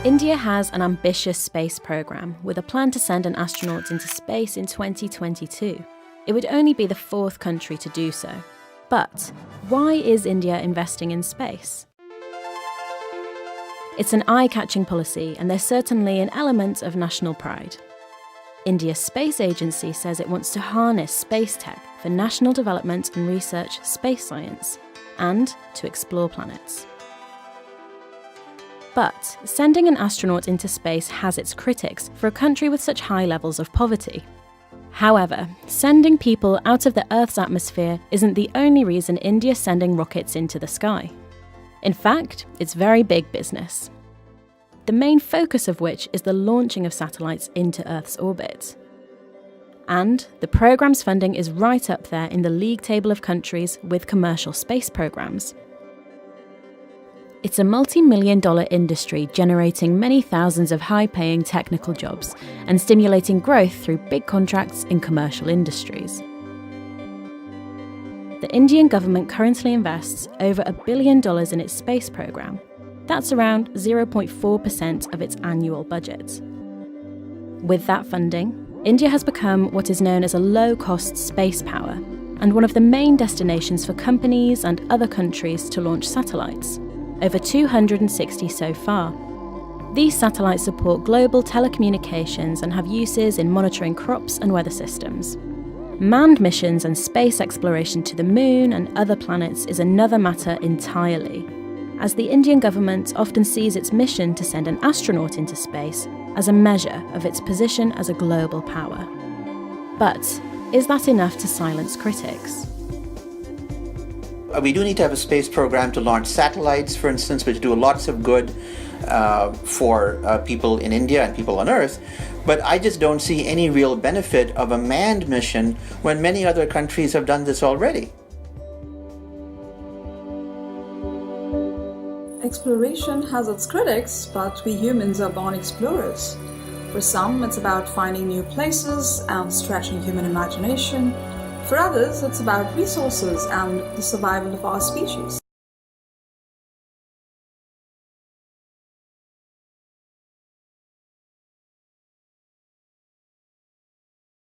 India has an ambitious space program with a plan to send an astronaut into space in 2022. It would only be the fourth country to do so. But why is India investing in space? It's an eye-catching policy, and there's certainly an element of national pride. India's space agency says it wants to harness space tech for national development and research space science, and to explore planets. But sending an astronaut into space has its critics for a country with such high levels of poverty. However, sending people out of the Earth's atmosphere isn't the only reason India's sending rockets into the sky. In fact, it's very big business. The main focus of which is the launching of satellites into Earth's orbit. And the programme's funding is right up there in the league table of countries with commercial space programmes. It's a multi-million-dollar industry generating many thousands of high-paying technical jobs and stimulating growth through big contracts in commercial industries. The Indian government currently invests over $1 billion in its space programme. That's around 0.4% of its annual budget. With that funding, India has become what is known as a low-cost space power and one of the main destinations for companies and other countries to launch satellites, over 260 so far. These satellites support global telecommunications and have uses in monitoring crops and weather systems. Manned missions and space exploration to the Moon and other planets is another matter entirely, as the Indian government often sees its mission to send an astronaut into space as a measure of its position as a global power. But is that enough to silence critics? We do need to have a space program to launch satellites, for instance, which do lots of good for people in India and people on Earth. But I just don't see any real benefit of a manned mission when many other countries have done this already. Exploration has its critics, but we humans are born explorers. For some, it's about finding new places and stretching human imagination. For others, it's about resources and the survival of our species.